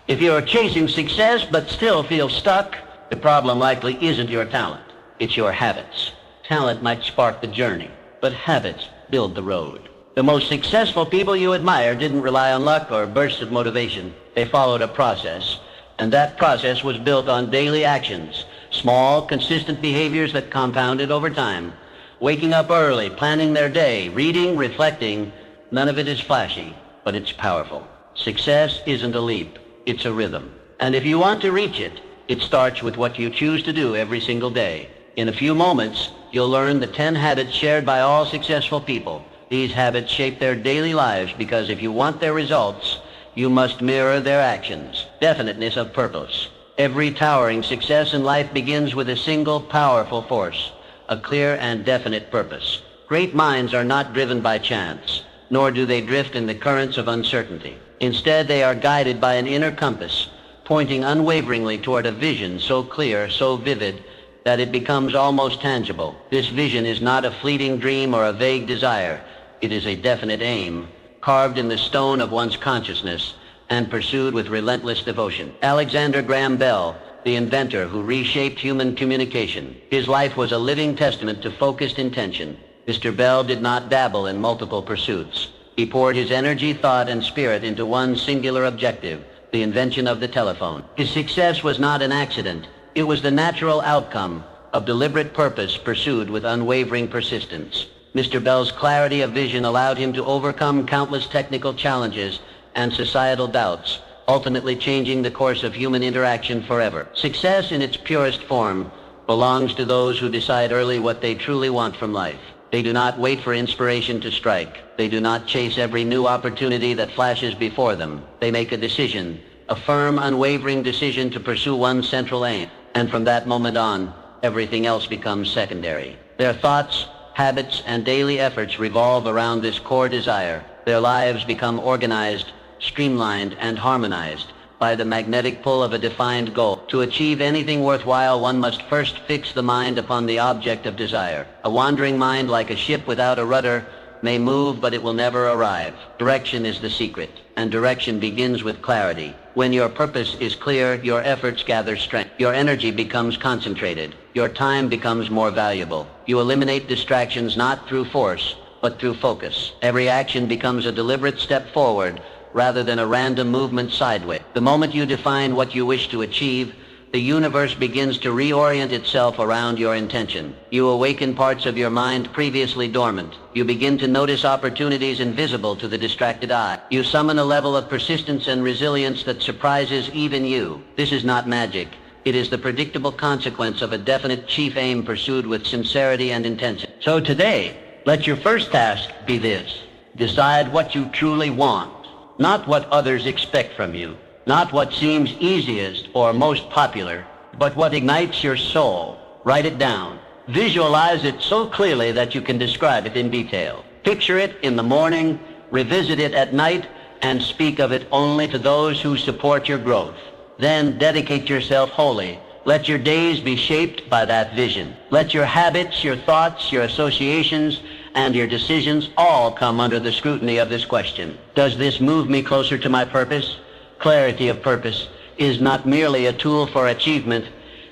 If you're chasing success but still feel stuck, the problem likely isn't your talent. It's your habits. Talent might spark the journey, but habits build the road. The most successful people you admire didn't rely on luck or bursts of motivation. They followed a process, and that process was built on daily actions, small, consistent behaviors that compounded over time. Waking up early, planning their day, reading, reflecting, none of it is flashy, but it's powerful. Success isn't a leap, it's a rhythm. And if you want to reach it, it starts with what you choose to do every single day. In a few moments, you'll learn the 10 habits shared by all successful people. These habits shape their daily lives because if you want their results, you must mirror their actions. Definiteness of purpose. Every towering success in life begins with a single powerful force, a clear and definite purpose. Great minds are not driven by chance, nor do they drift in the currents of uncertainty. Instead, they are guided by an inner compass, pointing unwaveringly toward a vision so clear, so vivid, that it becomes almost tangible. This vision is not a fleeting dream or a vague desire. It is a definite aim, carved in the stone of one's consciousness and pursued with relentless devotion. Alexander Graham Bell, the inventor who reshaped human communication. His life was a living testament to focused intention. Mr. Bell did not dabble in multiple pursuits. He poured his energy, thought, and spirit into one singular objective, the invention of the telephone. His success was not an accident. It was the natural outcome of deliberate purpose pursued with unwavering persistence. Mr. Bell's clarity of vision allowed him to overcome countless technical challenges and societal doubts, ultimately changing the course of human interaction forever. Success in its purest form belongs to those who decide early what they truly want from life. They do not wait for inspiration to strike. They do not chase every new opportunity that flashes before them. They make a decision, a firm, unwavering decision to pursue one central aim. And from that moment on, everything else becomes secondary. Their thoughts, habits, and daily efforts revolve around this core desire. Their lives become organized, streamlined, and harmonized by the magnetic pull of a defined goal. To achieve anything worthwhile, one must first fix the mind upon the object of desire. A wandering mind, like a ship without a rudder, may move, but it will never arrive. Direction is the secret, and direction begins with clarity. When your purpose is clear, your efforts gather strength. Your energy becomes concentrated. Your time becomes more valuable. You eliminate distractions not through force, but through focus. Every action becomes a deliberate step forward rather than a random movement sideways. The moment you define what you wish to achieve, the universe begins to reorient itself around your intention. You awaken parts of your mind previously dormant. You begin to notice opportunities invisible to the distracted eye. You summon a level of persistence and resilience that surprises even you. This is not magic. It is the predictable consequence of a definite chief aim pursued with sincerity and intention. So today, let your first task be this. Decide what you truly want, not what others expect from you. Not what seems easiest or most popular, but what ignites your soul. Write it down. Visualize it so clearly that you can describe it in detail. Picture it in the morning, revisit it at night, and speak of it only to those who support your growth. Then dedicate yourself wholly. Let your days be shaped by that vision. Let your habits, your thoughts, your associations, and your decisions all come under the scrutiny of this question. Does this move me closer to my purpose? Clarity of purpose is not merely a tool for achievement.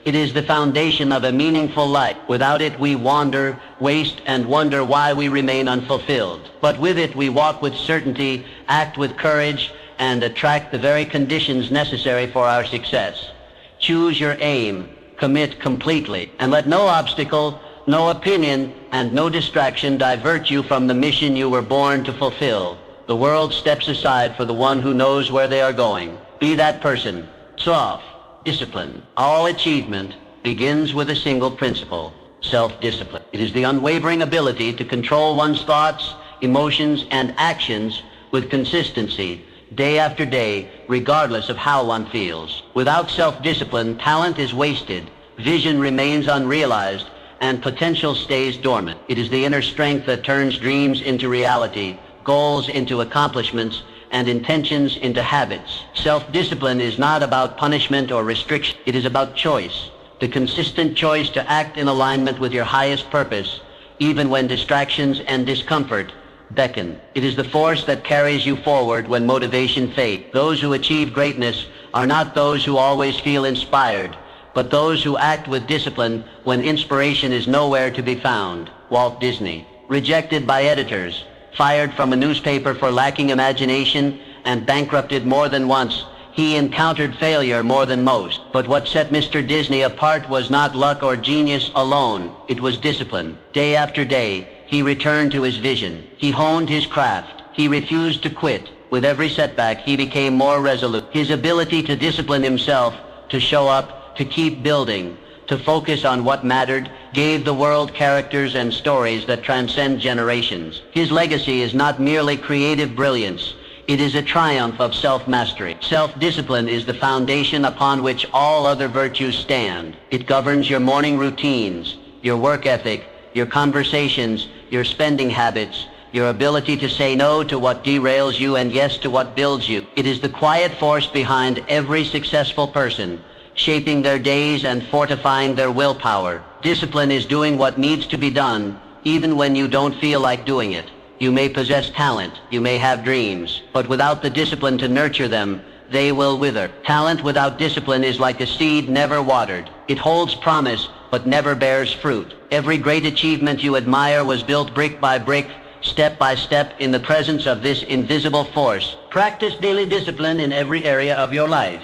It is the foundation of a meaningful life. Without it, we wander, waste, and wonder why we remain unfulfilled. But with it, we walk with certainty, act with courage, and attract the very conditions necessary for our success. Choose your aim, commit completely, and let no obstacle, no opinion, and no distraction divert you from the mission you were born to fulfill. The world steps aside for the one who knows where they are going. Be that person. Self-discipline. All achievement begins with a single principle, self-discipline. It is the unwavering ability to control one's thoughts, emotions, and actions with consistency, day after day, regardless of how one feels. Without self-discipline, talent is wasted, vision remains unrealized, and potential stays dormant. It is the inner strength that turns dreams into reality, goals into accomplishments, and intentions into habits. Self-discipline is not about punishment or restriction. It is about choice, the consistent choice to act in alignment with your highest purpose, even when distractions and discomfort beckon. It is the force that carries you forward when motivation fades. Those who achieve greatness are not those who always feel inspired, but those who act with discipline when inspiration is nowhere to be found. Walt Disney, rejected by editors, fired from a newspaper for lacking imagination, and bankrupted more than once, he encountered failure more than most. But what set Mr. Disney apart was not luck or genius alone. It was discipline. Day after day, he returned to his vision. He honed his craft. He refused to quit. With every setback, he became more resolute. His ability to discipline himself, to show up, to keep building, to focus on what mattered, gave the world characters and stories that transcend generations. His legacy is not merely creative brilliance. It is a triumph of self-mastery. Self-discipline is the foundation upon which all other virtues stand. It governs your morning routines, your work ethic, your conversations, your spending habits, your ability to say no to what derails you and yes to what builds you. It is the quiet force behind every successful person, shaping their days and fortifying their willpower. Discipline is doing what needs to be done, even when you don't feel like doing it. You may possess talent, you may have dreams, but without the discipline to nurture them, they will wither. Talent without discipline is like a seed never watered. It holds promise, but never bears fruit. Every great achievement you admire was built brick by brick, step by step, in the presence of this invisible force. Practice daily discipline in every area of your life.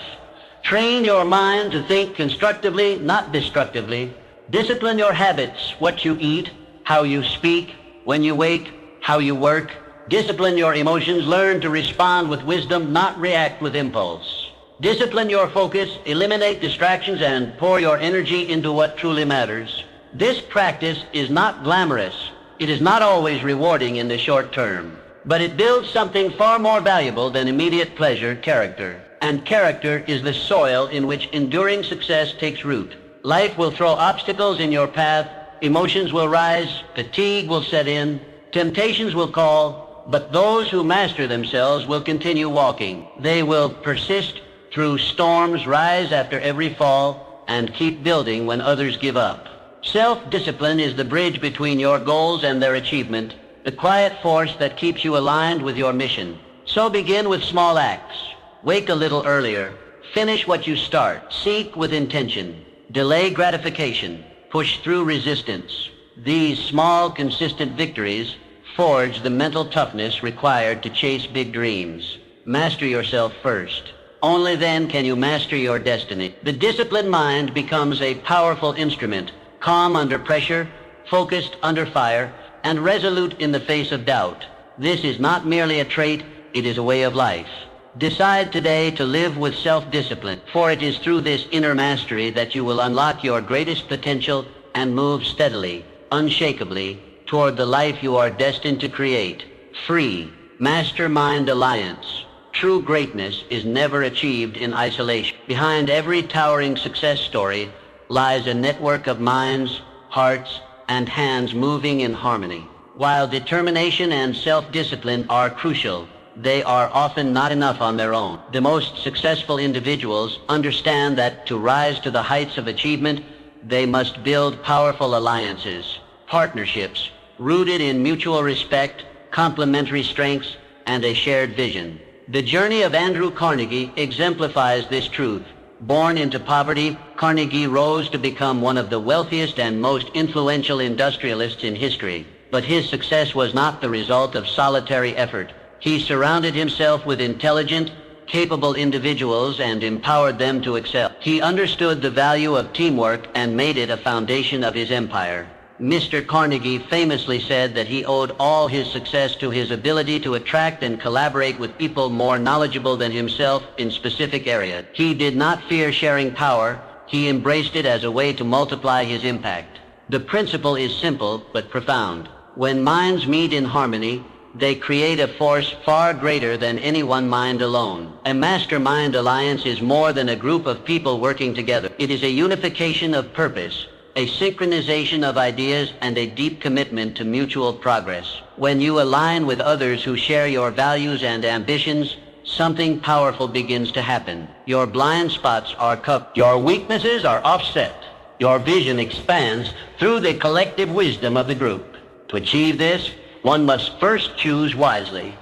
Train your mind to think constructively, not destructively. Discipline your habits, what you eat, how you speak, when you wake, how you work. Discipline your emotions. Learn to respond with wisdom, not react with impulse. Discipline your focus, eliminate distractions, and pour your energy into what truly matters. This practice is not glamorous. It is not always rewarding in the short term, but it builds something far more valuable than immediate pleasure: character. And character is the soil in which enduring success takes root. Life will throw obstacles in your path, emotions will rise, fatigue will set in, temptations will call, but those who master themselves will continue walking. They will persist through storms, rise after every fall, and keep building when others give up. Self-discipline is the bridge between your goals and their achievement, the quiet force that keeps you aligned with your mission. So begin with small acts. Wake a little earlier. Finish what you start. Seek with intention. Delay gratification. Push through resistance. These small, consistent victories forge the mental toughness required to chase big dreams. Master yourself first. Only then can you master your destiny. The disciplined mind becomes a powerful instrument, calm under pressure, focused under fire, and resolute in the face of doubt. This is not merely a trait, it is a way of life. Decide today to live with self-discipline, for it is through this inner mastery that you will unlock your greatest potential and move steadily, unshakably, toward the life you are destined to create. Free. Mastermind Alliance. True greatness is never achieved in isolation. Behind every towering success story lies a network of minds, hearts, and hands moving in harmony. While determination and self-discipline are crucial, they are often not enough on their own. The most successful individuals understand that to rise to the heights of achievement, they must build powerful alliances, partnerships, rooted in mutual respect, complementary strengths, and a shared vision. The journey of Andrew Carnegie exemplifies this truth. Born into poverty, Carnegie rose to become one of the wealthiest and most influential industrialists in history. But his success was not the result of solitary effort. He surrounded himself with intelligent, capable individuals and empowered them to excel. He understood the value of teamwork and made it a foundation of his empire. Mr. Carnegie famously said that he owed all his success to his ability to attract and collaborate with people more knowledgeable than himself in specific areas. He did not fear sharing power. He embraced it as a way to multiply his impact. The principle is simple but profound. When minds meet in harmony, they create a force far greater than any one mind alone. A mastermind alliance is more than a group of people working together. It is a unification of purpose, a synchronization of ideas, and a deep commitment to mutual progress. When you align with others who share your values and ambitions, something powerful begins to happen. Your blind spots are covered. Your weaknesses are offset. Your vision expands through the collective wisdom of the group. To achieve this, one must first choose wisely.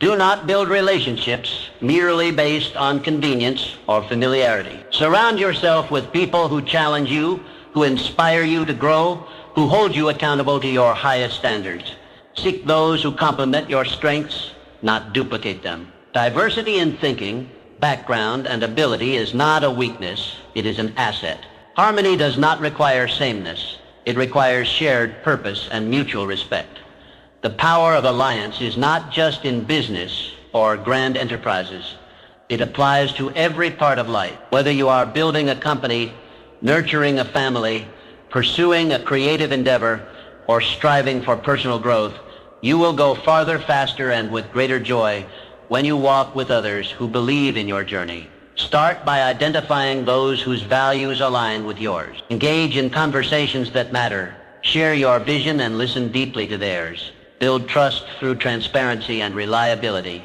Do not build relationships merely based on convenience or familiarity. Surround yourself with people who challenge you, who inspire you to grow, who hold you accountable to your highest standards. Seek those who complement your strengths, not duplicate them. Diversity in thinking, background, and ability is not a weakness, it is an asset. Harmony does not require sameness. It requires shared purpose and mutual respect. The power of alliance is not just in business or grand enterprises. It applies to every part of life. Whether you are building a company, nurturing a family, pursuing a creative endeavor, or striving for personal growth, you will go farther, faster, and with greater joy when you walk with others who believe in your journey. Start by identifying those whose values align with yours. Engage in conversations that matter. Share your vision and listen deeply to theirs. Build trust through transparency and reliability.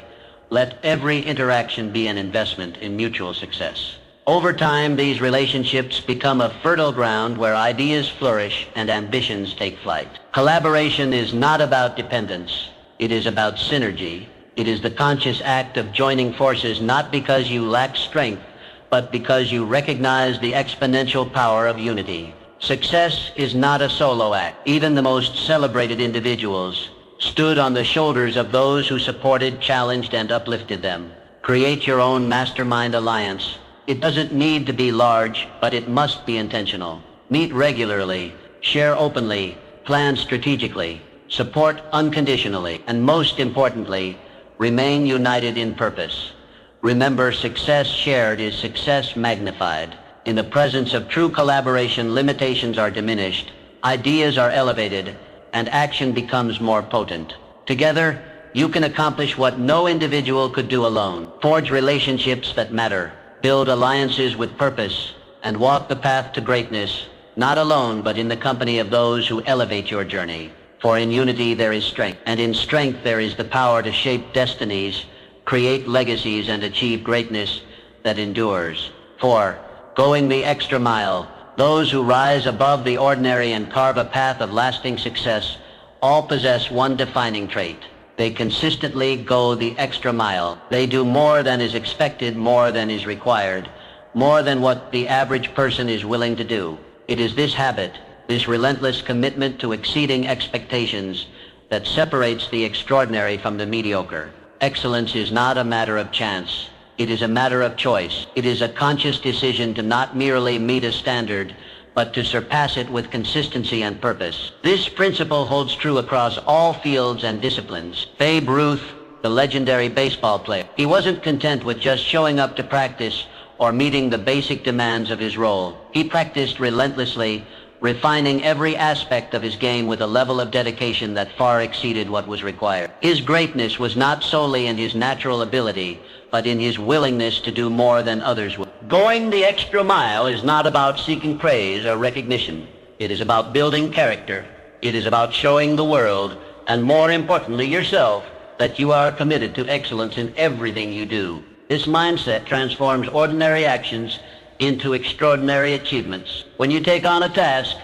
Let every interaction be an investment in mutual success. Over time, these relationships become a fertile ground where ideas flourish and ambitions take flight. Collaboration is not about dependence. It is about synergy. It is the conscious act of joining forces not because you lack strength, but because you recognize the exponential power of unity. Success is not a solo act. Even the most celebrated individuals stood on the shoulders of those who supported, challenged, and uplifted them. Create your own mastermind alliance. It doesn't need to be large, but it must be intentional. Meet regularly, share openly, plan strategically, support unconditionally, and most importantly, remain united in purpose. Remember, success shared is success magnified. In the presence of true collaboration, limitations are diminished, ideas are elevated, and action becomes more potent. Together, you can accomplish what no individual could do alone. Forge relationships that matter, build alliances with purpose, and walk the path to greatness, not alone, but in the company of those who elevate your journey. For in unity there is strength, and in strength there is the power to shape destinies, create legacies, and achieve greatness that endures. For, going the extra mile, those who rise above the ordinary and carve a path of lasting success all possess one defining trait. They consistently go the extra mile. They do more than is expected, more than is required, more than what the average person is willing to do. It is this habit, this relentless commitment to exceeding expectations, that separates the extraordinary from the mediocre. Excellence is not a matter of chance. It is a matter of choice. It is a conscious decision to not merely meet a standard, but to surpass it with consistency and purpose. This principle holds true across all fields and disciplines. Babe Ruth, the legendary baseball player, he wasn't content with just showing up to practice or meeting the basic demands of his role. He practiced relentlessly, refining every aspect of his game with a level of dedication that far exceeded what was required. His greatness was not solely in his natural ability, but in his willingness to do more than others would. Going the extra mile is not about seeking praise or recognition. It is about building character. It is about showing the world, and more importantly yourself, that you are committed to excellence in everything you do. This mindset transforms ordinary actions into extraordinary achievements. When you take on a task,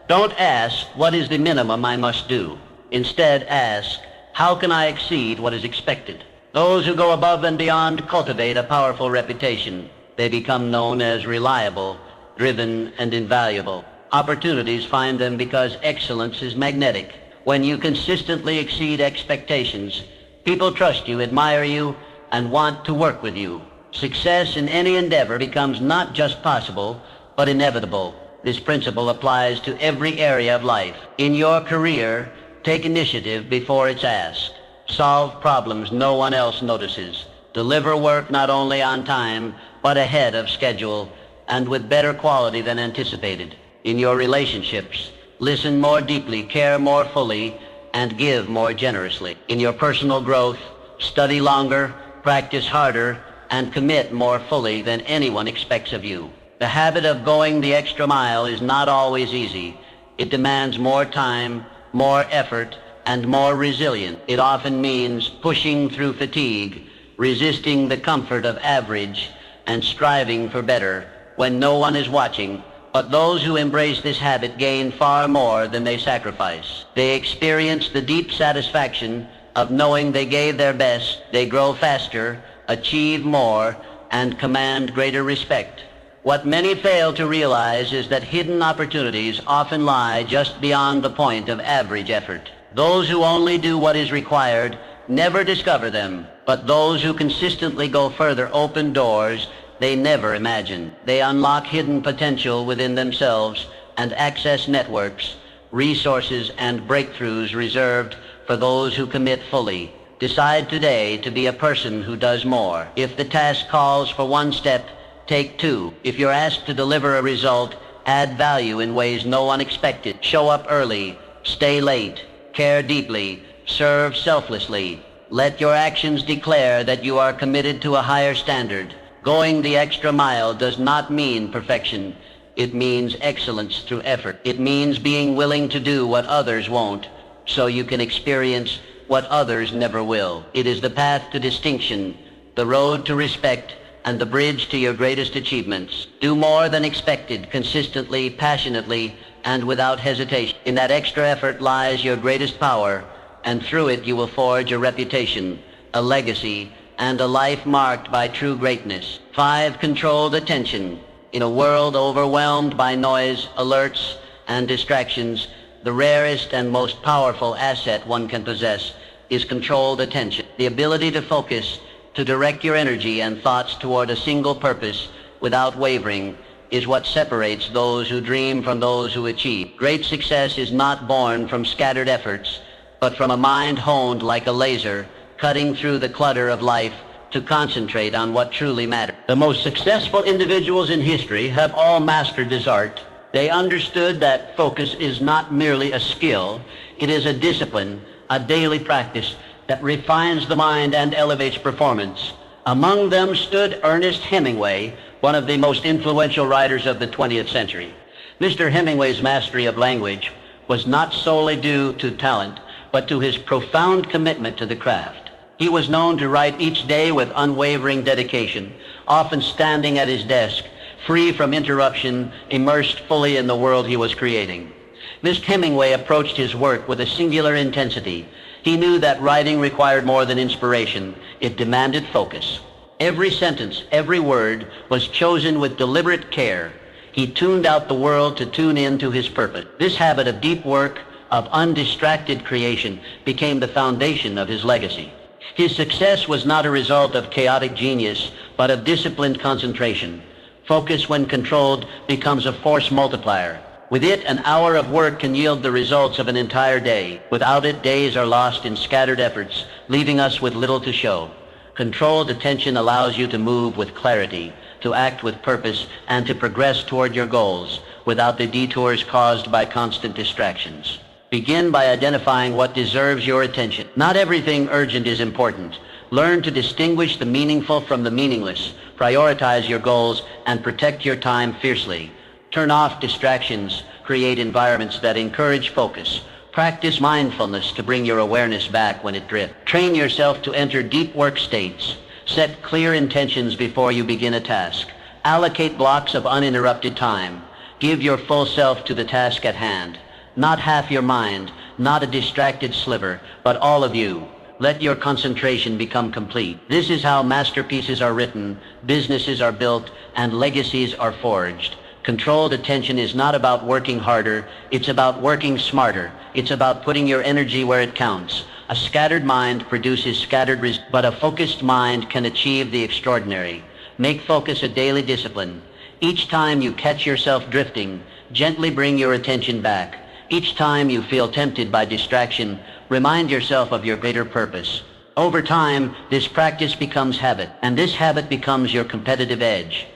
don't ask, what is the minimum I must do? Instead, ask, how can I exceed what is expected? Those who go above and beyond cultivate a powerful reputation. They become known as reliable, driven, and invaluable. Opportunities find them because excellence is magnetic. When you consistently exceed expectations, people trust you, admire you, and want to work with you. Success in any endeavor becomes not just possible, but inevitable. This principle applies to every area of life. In your career, take initiative before it's asked. Solve problems no one else notices. Deliver work not only on time, but ahead of schedule, and with better quality than anticipated. In your relationships, listen more deeply, care more fully, and give more generously. In your personal growth, study longer, practice harder, and commit more fully than anyone expects of you. The habit of going the extra mile is not always easy. It demands more time, more effort, and more resilience. It often means pushing through fatigue, resisting the comfort of average, and striving for better when no one is watching. But those who embrace this habit gain far more than they sacrifice. They experience the deep satisfaction of knowing they gave their best, they grow faster, achieve more, and command greater respect. What many fail to realize is that hidden opportunities often lie just beyond the point of average effort. Those who only do what is required never discover them, but those who consistently go further open doors they never imagined. They unlock hidden potential within themselves and access networks, resources, and breakthroughs reserved for those who commit fully. Decide today to be a person who does more. If the task calls for one step, take two. If you're asked to deliver a result, add value in ways no one expected. Show up early, stay late, care deeply, serve selflessly. Let your actions declare that you are committed to a higher standard. Going the extra mile does not mean perfection. It means excellence through effort. It means being willing to do what others won't, so you can experience what others never will. It is the path to distinction, the road to respect, and the bridge to your greatest achievements. Do more than expected, consistently, passionately, and without hesitation. In that extra effort lies your greatest power, and through it you will forge a reputation, a legacy, and a life marked by true greatness. 5. Controlled attention. In a world overwhelmed by noise, alerts, and distractions, the rarest and most powerful asset one can possess is controlled attention. The ability to focus, to direct your energy and thoughts toward a single purpose without wavering is what separates those who dream from those who achieve. Great success is not born from scattered efforts, but from a mind honed like a laser, cutting through the clutter of life to concentrate on what truly matters. The most successful individuals in history have all mastered this art. They understood that focus is not merely a skill, it is a discipline, a daily practice that refines the mind and elevates performance. Among them stood Ernest Hemingway, one of the most influential writers of the 20th century. Mr. Hemingway's mastery of language was not solely due to talent, but to his profound commitment to the craft. He was known to write each day with unwavering dedication, often standing at his desk, free from interruption, immersed fully in the world he was creating. Mr. Hemingway approached his work with a singular intensity. He knew that writing required more than inspiration. It demanded focus. Every sentence, every word was chosen with deliberate care. He tuned out the world to tune in to his purpose. This habit of deep work, of undistracted creation, became the foundation of his legacy. His success was not a result of chaotic genius, but of disciplined concentration. Focus, when controlled, becomes a force multiplier. With it, an hour of work can yield the results of an entire day. Without it, days are lost in scattered efforts, leaving us with little to show. Controlled attention allows you to move with clarity, to act with purpose, and to progress toward your goals without the detours caused by constant distractions. Begin by identifying what deserves your attention. Not everything urgent is important. Learn to distinguish the meaningful from the meaningless. Prioritize your goals and protect your time fiercely. Turn off distractions. Create environments that encourage focus. Practice mindfulness to bring your awareness back when it drifts. Train yourself to enter deep work states. Set clear intentions before you begin a task. Allocate blocks of uninterrupted time. Give your full self to the task at hand. Not half your mind, not a distracted sliver, but all of you. Let your concentration become complete. This is how masterpieces are written, businesses are built, and legacies are forged. Controlled attention is not about working harder, it's about working smarter. It's about putting your energy where it counts. A scattered mind produces scattered results, but a focused mind can achieve the extraordinary. Make focus a daily discipline. Each time you catch yourself drifting, gently bring your attention back. Each time you feel tempted by distraction, remind yourself of your greater purpose. Over time, this practice becomes habit, and this habit becomes your competitive edge.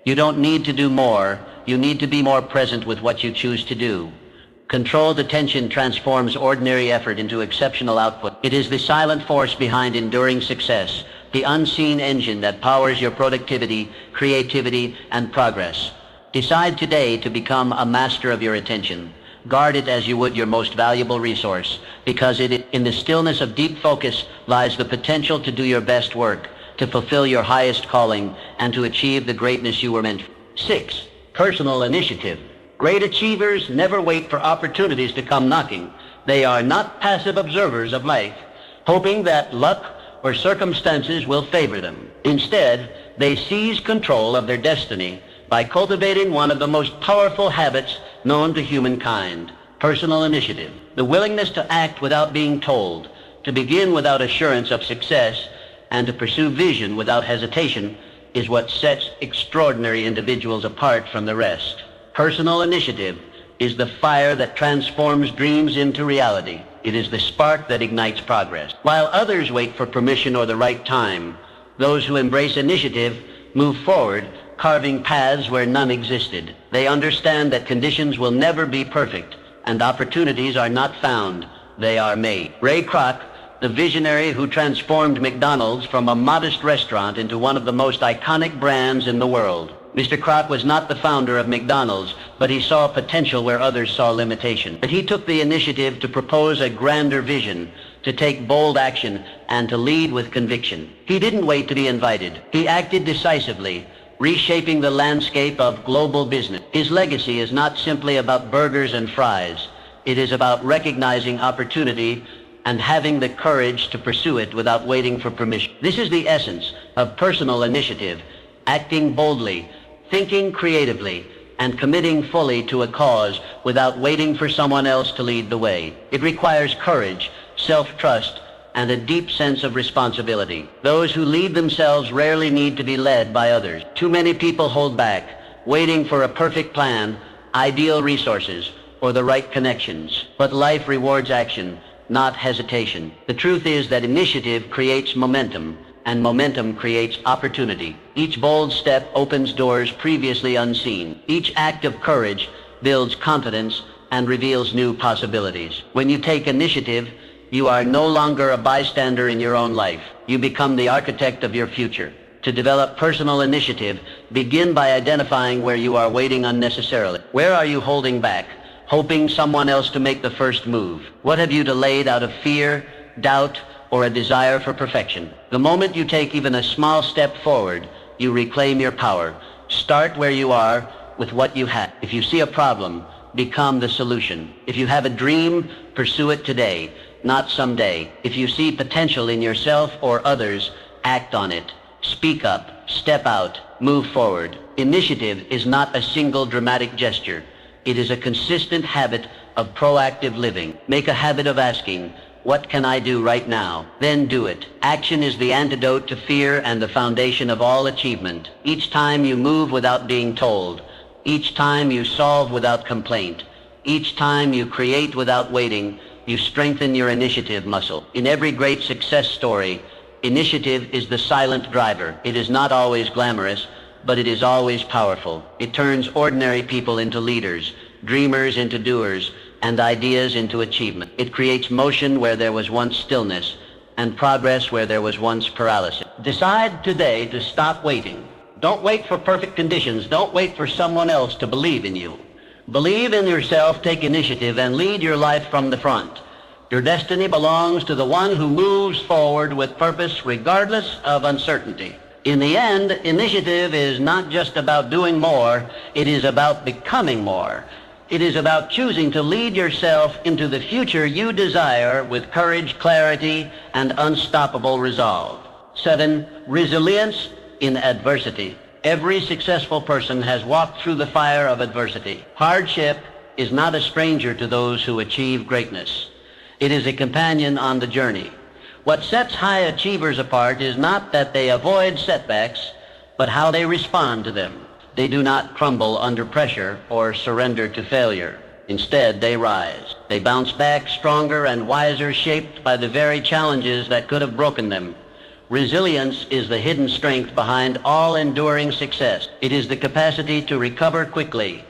You don't need to do more, you need to be more present with what you choose to do. Controlled attention transforms ordinary effort into exceptional output. It is the silent force behind enduring success, the unseen engine that powers your productivity, creativity, and progress. Decide today to become a master of your attention. Guard it as you would your most valuable resource, because in the stillness of deep focus lies the potential to do your best work, to fulfill your highest calling, and to achieve the greatness you were meant for. 6. Personal initiative. Great achievers never wait for opportunities to come knocking. They are not passive observers of life. hoping that luck or circumstances will favor them. Instead, they seize control of their destiny by cultivating one of the most powerful habits known to humankind, personal initiative. The willingness to act without being told, to begin without assurance of success, and to pursue vision without hesitation is what sets extraordinary individuals apart from the rest. Personal initiative is the fire that transforms dreams into reality. It is the spark that ignites progress. While others wait for permission or the right time, those who embrace initiative move forward, carving paths where none existed. They understand that conditions will never be perfect, and opportunities are not found, they are made. Ray Kroc, the visionary who transformed McDonald's from a modest restaurant into one of the most iconic brands in the world. Mr. Kroc was not the founder of McDonald's, but he saw potential where others saw limitation. But he took the initiative to propose a grander vision, to take bold action, and to lead with conviction. He didn't wait to be invited. He acted decisively, reshaping the landscape of global business. His legacy is not simply about burgers and fries. It is about recognizing opportunity and having the courage to pursue it without waiting for permission. This is the essence of personal initiative, acting boldly, thinking creatively, and committing fully to a cause without waiting for someone else to lead the way. It requires courage, self-trust, and a deep sense of responsibility. Those who lead themselves rarely need to be led by others. Too many people hold back, waiting for a perfect plan, ideal resources, or the right connections. But life rewards action, not hesitation. The truth is that initiative creates momentum, and momentum creates opportunity. Each bold step opens doors previously unseen. Each act of courage builds confidence and reveals new possibilities. When you take initiative, you are no longer a bystander in your own life. You become the architect of your future. To develop personal initiative, begin by identifying where you are waiting unnecessarily. Where are you holding back, hoping someone else to make the first move? What have you delayed out of fear, doubt, or a desire for perfection? The moment you take even a small step forward, you reclaim your power. Start where you are with what you have. If you see a problem, become the solution. If you have a dream, pursue it today, not someday. If you see potential in yourself or others, act on it. Speak up, step out, move forward. Initiative is not a single dramatic gesture. It is a consistent habit of proactive living. Make a habit of asking, what can I do right now? Then do it. Action is the antidote to fear and the foundation of all achievement. Each time you move without being told, each time you solve without complaint, each time you create without waiting, you strengthen your initiative muscle. In every great success story, initiative is the silent driver. It is not always glamorous, but it is always powerful. It turns ordinary people into leaders, dreamers into doers, and ideas into achievement. It creates motion where there was once stillness, and progress where there was once paralysis. Decide today to stop waiting. Don't wait for perfect conditions. Don't wait for someone else to believe in you. Believe in yourself, take initiative, and lead your life from the front. Your destiny belongs to the one who moves forward with purpose regardless of uncertainty. In the end, initiative is not just about doing more, it is about becoming more. It is about choosing to lead yourself into the future you desire with courage, clarity, and unstoppable resolve. 7, resilience in adversity. Every successful person has walked through the fire of adversity. Hardship is not a stranger to those who achieve greatness. It is a companion on the journey. What sets high achievers apart is not that they avoid setbacks, but how they respond to them. They do not crumble under pressure or surrender to failure. Instead, they rise. They bounce back stronger and wiser, shaped by the very challenges that could have broken them. Resilience is the hidden strength behind all enduring success. It is the capacity to recover quickly,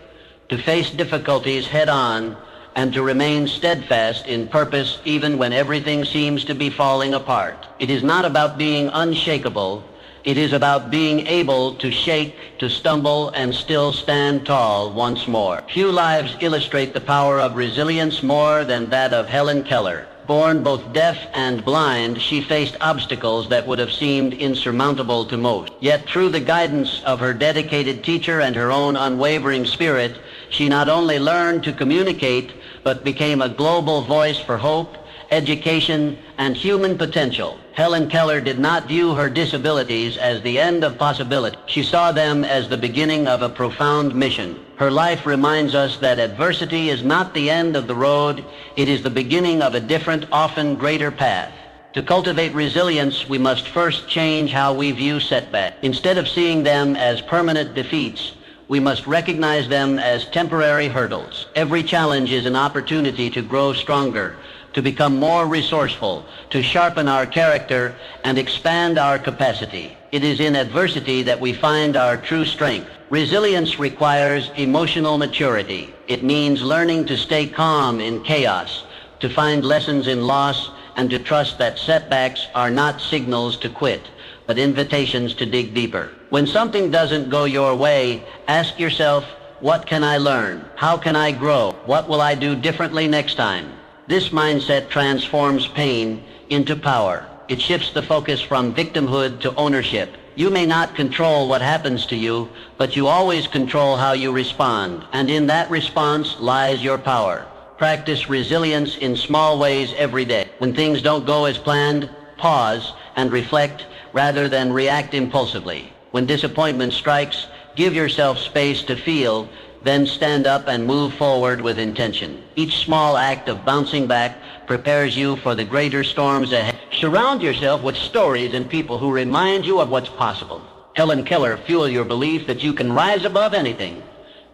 to face difficulties head-on, and to remain steadfast in purpose even when everything seems to be falling apart. It is not about being unshakable. It is about being able to shake, to stumble, and still stand tall once more. Few lives illustrate the power of resilience more than that of Helen Keller. Born both deaf and blind, she faced obstacles that would have seemed insurmountable to most. Yet through the guidance of her dedicated teacher and her own unwavering spirit, she not only learned to communicate, but became a global voice for hope education, and human potential. Helen Keller did not view her disabilities as the end of possibility. She saw them as the beginning of a profound mission. Her life reminds us that adversity is not the end of the road. It is the beginning of a different, often greater path. To cultivate resilience, we must first change how we view setbacks. Instead of seeing them as permanent defeats, we must recognize them as temporary hurdles. Every challenge is an opportunity to grow stronger, to become more resourceful, to sharpen our character, and expand our capacity. It is in adversity that we find our true strength. Resilience requires emotional maturity. It means learning to stay calm in chaos, to find lessons in loss, and to trust that setbacks are not signals to quit, but invitations to dig deeper. When something doesn't go your way, ask yourself, what can I learn? How can I grow? What will I do differently next time? This mindset transforms pain into power. It shifts the focus from victimhood to ownership. You may not control what happens to you, but you always control how you respond. And in that response lies your power. Practice resilience in small ways every day. When things don't go as planned, pause and reflect rather than react impulsively. When disappointment strikes, give yourself space to feel, then stand up and move forward with intention. Each small act of bouncing back prepares you for the greater storms ahead. Surround yourself with stories and people who remind you of what's possible. Helen Keller fuel your belief that you can rise above anything.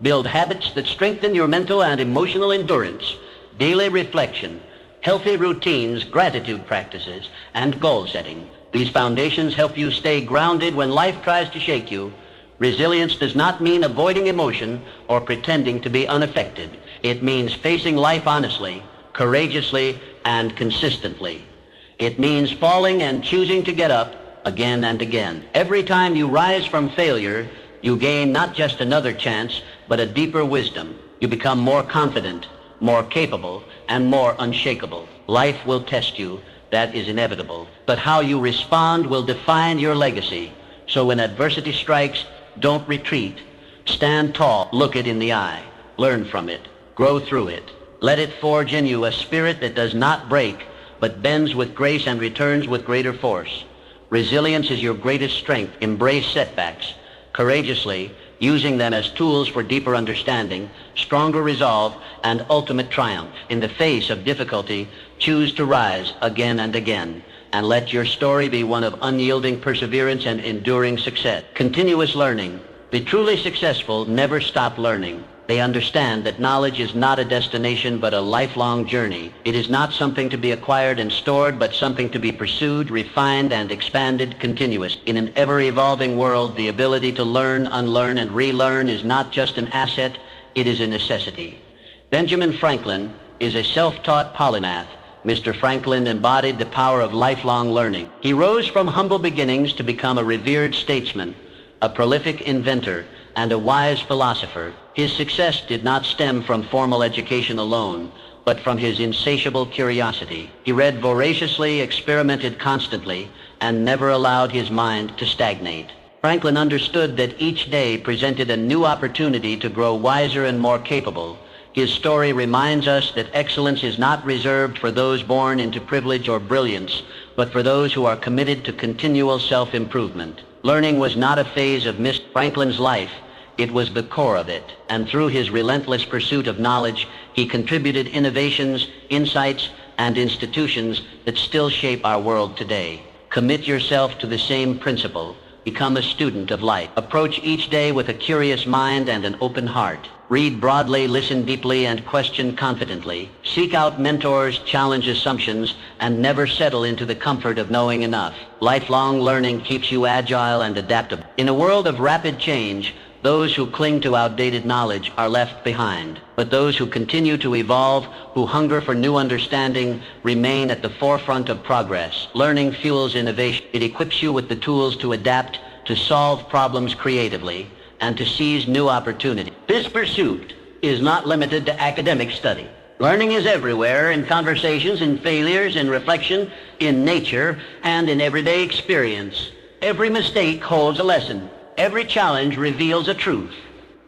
Build habits that strengthen your mental and emotional endurance. Daily reflection, healthy routines, gratitude practices, and goal setting. These foundations help you stay grounded when life tries to shake you. Resilience does not mean avoiding emotion or pretending to be unaffected. It means facing life honestly, courageously, and consistently. It means falling and choosing to get up again and again. Every time you rise from failure, you gain not just another chance, but a deeper wisdom. You become more confident, more capable, and more unshakable. Life will test you. That is inevitable. But how you respond will define your legacy. So when adversity strikes, don't retreat. Stand tall. Look it in the eye. Learn from it. Grow through it. Let it forge in you a spirit that does not break, but bends with grace and returns with greater force. Resilience is your greatest strength. Embrace setbacks courageously, using them as tools for deeper understanding, stronger resolve, and ultimate triumph. In the face of difficulty, choose to rise again and again, and let your story be one of unyielding perseverance and enduring success. Continuous learning. The truly successful never stop learning. They understand that knowledge is not a destination but a lifelong journey. It is not something to be acquired and stored, but something to be pursued, refined, and expanded continuously. In an ever-evolving world, the ability to learn, unlearn, and relearn is not just an asset, it is a necessity. Benjamin Franklin is a self-taught polymath. Mr. Franklin embodied the power of lifelong learning. He rose from humble beginnings to become a revered statesman, a prolific inventor, and a wise philosopher. His success did not stem from formal education alone, but from his insatiable curiosity. He read voraciously, experimented constantly, and never allowed his mind to stagnate. Franklin understood that each day presented a new opportunity to grow wiser and more capable. His story reminds us that excellence is not reserved for those born into privilege or brilliance, but for those who are committed to continual self-improvement. Learning was not a phase of Mr. Franklin's life. It was the core of it, and through his relentless pursuit of knowledge, he contributed innovations, insights, and institutions that still shape our world today. Commit yourself to the same principle. Become a student of life. Approach each day with a curious mind and an open heart. Read broadly, listen deeply, and question confidently. Seek out mentors, challenge assumptions, and never settle into the comfort of knowing enough. Lifelong learning keeps you agile and adaptable. In a world of rapid change, those who cling to outdated knowledge are left behind. But those who continue to evolve, who hunger for new understanding, remain at the forefront of progress. Learning fuels innovation. It equips you with the tools to adapt, to solve problems creatively, and to seize new opportunities. This pursuit is not limited to academic study. Learning is everywhere, in conversations, in failures, in reflection, in nature, and in everyday experience. Every mistake holds a lesson. Every challenge reveals a truth.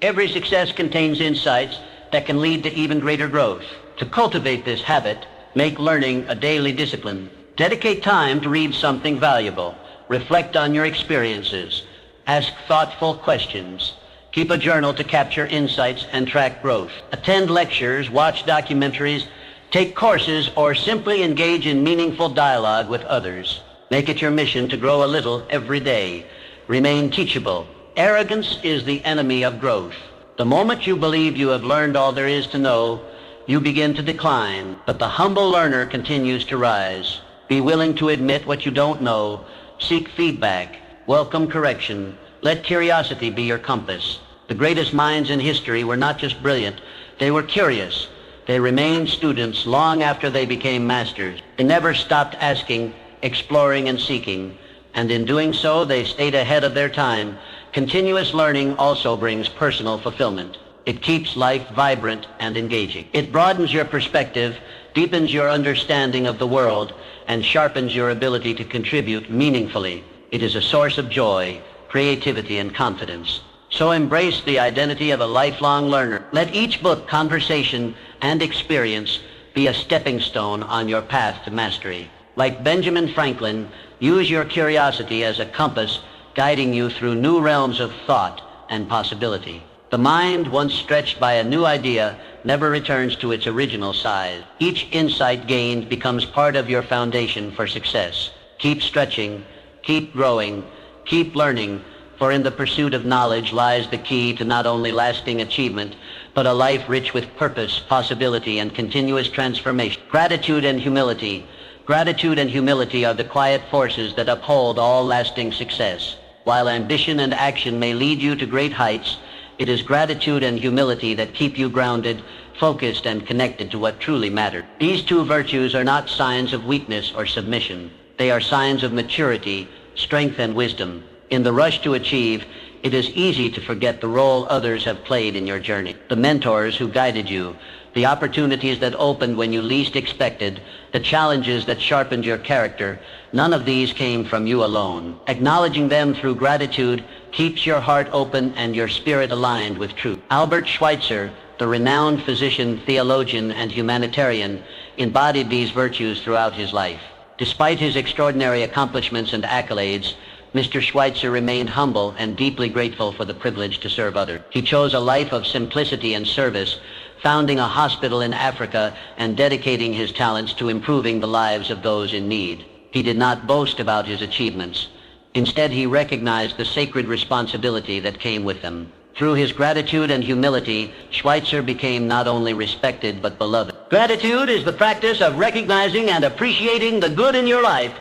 Every success contains insights that can lead to even greater growth. To cultivate this habit, Make learning a daily discipline. Dedicate time to read something valuable. Reflect on your experiences. Ask thoughtful questions. Keep a journal to capture insights and track growth. Attend lectures, watch documentaries, take courses, or simply engage in meaningful dialogue with others. Make it your mission to grow a little every day. Remain teachable. Arrogance is the enemy of growth. The moment you believe you have learned all there is to know, you begin to decline, but the humble learner continues to rise. Be willing to admit what you don't know. Seek feedback. Welcome correction. Let curiosity be your compass. The greatest minds in history were not just brilliant, they were curious. They remained students long after they became masters. They never stopped asking, exploring, and seeking, and in doing so, they stayed ahead of their time. Continuous learning also brings personal fulfillment. It keeps life vibrant and engaging. It broadens your perspective, deepens your understanding of the world, and sharpens your ability to contribute meaningfully. It is a source of joy, creativity, and confidence. So embrace the identity of a lifelong learner. Let each book, conversation, and experience be a stepping stone on your path to mastery. Like Benjamin Franklin, use your curiosity as a compass, guiding you through new realms of thought and possibility. The mind, once stretched by a new idea, never returns to its original size. Each insight gained becomes part of your foundation for success. Keep stretching, keep growing, keep learning, for in the pursuit of knowledge lies the key to not only lasting achievement, but a life rich with purpose, possibility, and continuous transformation. Gratitude and humility. Gratitude and humility are the quiet forces that uphold all lasting success. While ambition and action may lead you to great heights, it is gratitude and humility that keep you grounded, focused, and connected to what truly matters. These two virtues are not signs of weakness or submission. They are signs of maturity, strength, and wisdom. In the rush to achieve, it is easy to forget the role others have played in your journey. The mentors who guided you, the opportunities that opened when you least expected, the challenges that sharpened your character, none of these came from you alone. Acknowledging them through gratitude keeps your heart open and your spirit aligned with truth. Albert Schweitzer, the renowned physician, theologian, and humanitarian, embodied these virtues throughout his life. Despite his extraordinary accomplishments and accolades, Mr. Schweitzer remained humble and deeply grateful for the privilege to serve others. He chose a life of simplicity and service, founding a hospital in Africa and dedicating his talents to improving the lives of those in need. He did not boast about his achievements. Instead, he recognized the sacred responsibility that came with them. Through his gratitude and humility, Schweitzer became not only respected but beloved. Gratitude is the practice of recognizing and appreciating the good in your life.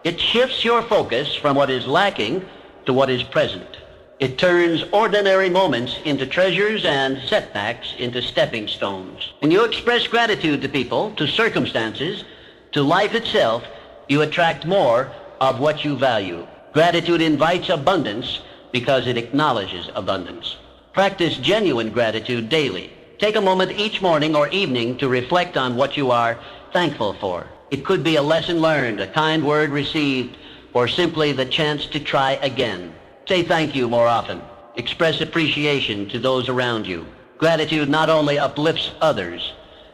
It shifts your focus from what is lacking to what is present. It turns ordinary moments into treasures and setbacks into stepping stones. When you express gratitude to people, to circumstances, to life itself, you attract more of what you value. Gratitude invites abundance because it acknowledges abundance. Practice genuine gratitude daily. Take a moment each morning or evening to reflect on what you are thankful for. It could be a lesson learned, a kind word received, or simply the chance to try again. Say thank you more often. Express appreciation to those around you. Gratitude not only uplifts others,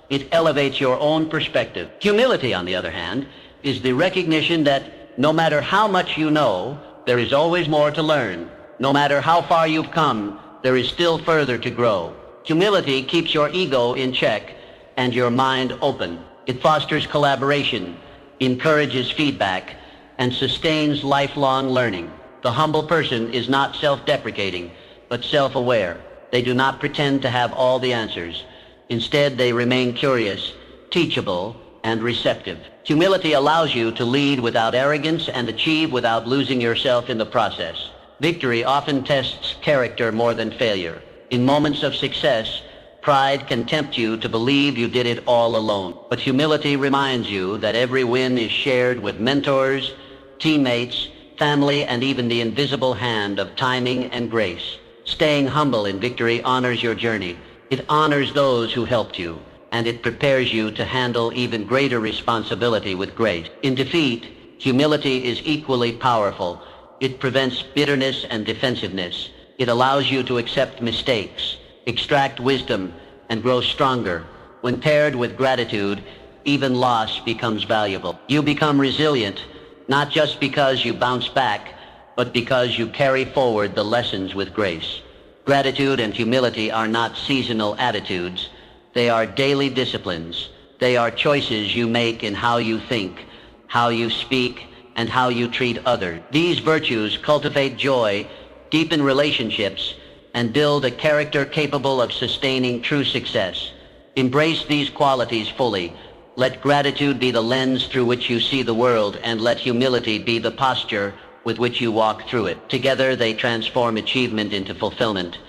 it elevates your own perspective. Humility, on the other hand, is the recognition that no matter how much you know, there is always more to learn. No matter how far you've come, there is still further to grow. Humility keeps your ego in check and your mind open. It fosters collaboration, encourages feedback, and sustains lifelong learning. The humble person is not self-deprecating, but self-aware. They do not pretend to have all the answers. Instead, they remain curious, teachable, and receptive. Humility allows you to lead without arrogance and achieve without losing yourself in the process. Victory often tests character more than failure. In moments of success, pride can tempt you to believe you did it all alone. But humility reminds you that every win is shared with mentors, teammates, family, and even the invisible hand of timing and grace. Staying humble in victory honors your journey. It honors those who helped you, and it prepares you to handle even greater responsibility with grace. In defeat, humility is equally powerful. It prevents bitterness and defensiveness. It allows you to accept mistakes, extract wisdom, and grow stronger. When paired with gratitude, even loss becomes valuable. You become resilient, not just because you bounce back, but because you carry forward the lessons with grace. Gratitude and humility are not seasonal attitudes. They are daily disciplines. They are choices you make in how you think, how you speak, and how you treat others. These virtues cultivate joy, deepen relationships, and build a character capable of sustaining true success. Embrace these qualities fully. Let gratitude be the lens through which you see the world, and let humility be the posture with which you walk through it. Together they transform achievement into fulfillment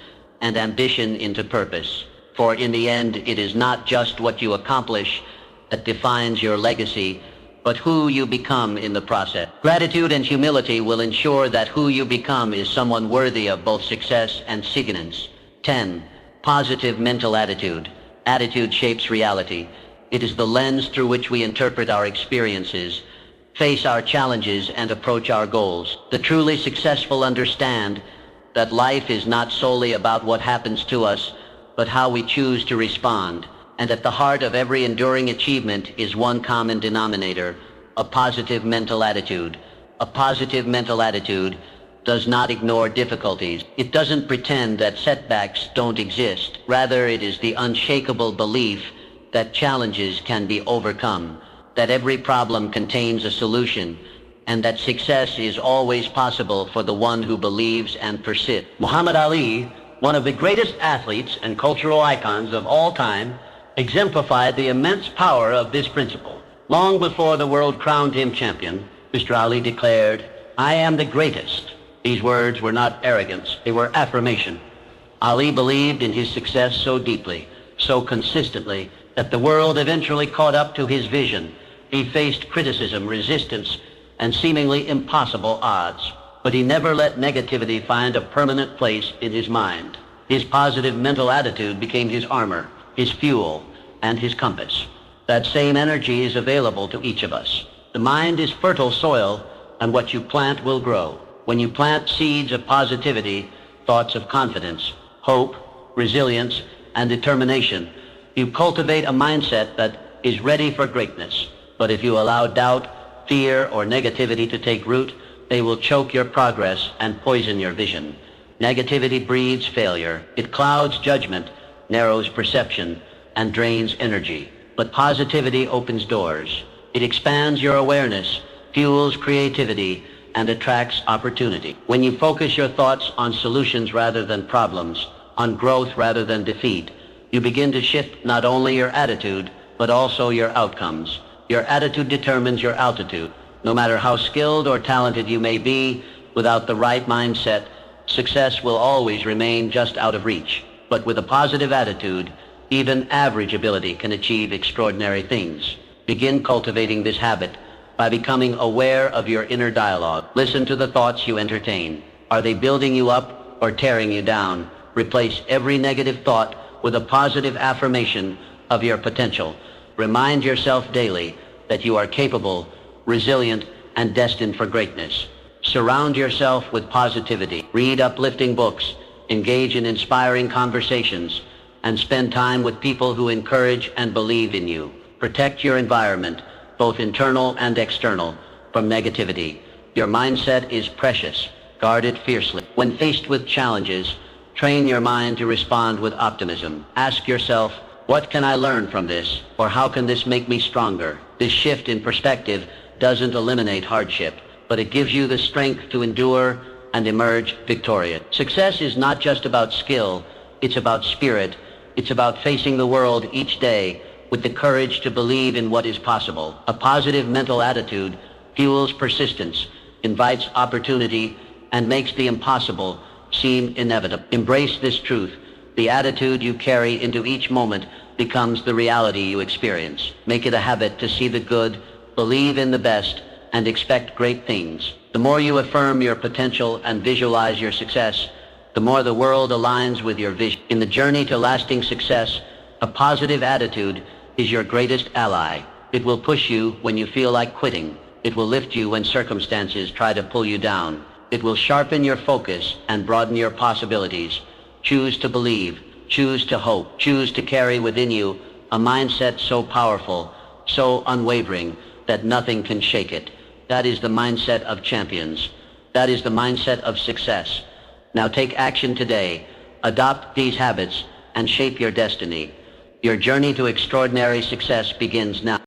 and ambition into purpose. For in the end, it is not just what you accomplish that defines your legacy, but who you become in the process. Gratitude and humility will ensure that who you become is someone worthy of both success and significance. 10. Positive mental attitude. Attitude shapes reality. It is the lens through which we interpret our experiences, face our challenges, and approach our goals. The truly successful understand that life is not solely about what happens to us, but how we choose to respond. And at the heart of every enduring achievement is one common denominator: a positive mental attitude. A positive mental attitude does not ignore difficulties. It doesn't pretend that setbacks don't exist. Rather, it is the unshakable belief that challenges can be overcome, that every problem contains a solution, and that success is always possible for the one who believes and persists. Muhammad Ali, one of the greatest athletes and cultural icons of all time, exemplified the immense power of this principle. Long before the world crowned him champion, Mr. Ali declared, "I am the greatest." These words were not arrogance, they were affirmation. Ali believed in his success so deeply, so consistently, that the world eventually caught up to his vision. He faced criticism, resistance, and seemingly impossible odds. But he never let negativity find a permanent place in his mind. His positive mental attitude became his armor, his fuel, and his compass. That same energy is available to each of us. The mind is fertile soil, and what you plant will grow. When you plant seeds of positivity, thoughts of confidence, hope, resilience, and determination, you cultivate a mindset that is ready for greatness. But if you allow doubt, fear, or negativity to take root, they will choke your progress and poison your vision. Negativity breeds failure. It clouds judgment, narrows perception, and drains energy. But positivity opens doors. It expands your awareness, fuels creativity, and attracts opportunity. When you focus your thoughts on solutions rather than problems, on growth rather than defeat, you begin to shift not only your attitude, but also your outcomes. Your attitude determines your altitude. No matter how skilled or talented you may be, without the right mindset, success will always remain just out of reach. But with a positive attitude, even average ability can achieve extraordinary things. Begin cultivating this habit by becoming aware of your inner dialogue. Listen to the thoughts you entertain. Are they building you up or tearing you down? Replace every negative thought with a positive affirmation of your potential. Remind yourself daily that you are capable, resilient, and destined for greatness. Surround yourself with positivity. Read uplifting books, engage in inspiring conversations, and spend time with people who encourage and believe in you. Protect your environment, both internal and external, from negativity. Your mindset is precious. Guard it fiercely. When faced with challenges, train your mind to respond with optimism. Ask yourself, what can I learn from this? Or how can this make me stronger? This shift in perspective doesn't eliminate hardship, but it gives you the strength to endure and emerge victorious. Success is not just about skill, it's about spirit. It's about facing the world each day with the courage to believe in what is possible. A positive mental attitude fuels persistence, invites opportunity, and makes the impossible seem inevitable. Embrace this truth. The attitude you carry into each moment becomes the reality you experience. Make it a habit to see the good, believe in the best, and expect great things. The more you affirm your potential and visualize your success, the more the world aligns with your vision. In the journey to lasting success, a positive attitude is your greatest ally. It will push you when you feel like quitting. It will lift you when circumstances try to pull you down. It will sharpen your focus and broaden your possibilities. Choose to believe, choose to hope, choose to carry within you a mindset so powerful, so unwavering that nothing can shake it. That is the mindset of champions. That is the mindset of success. Now take action today. Adopt these habits and shape your destiny. Your journey to extraordinary success begins now.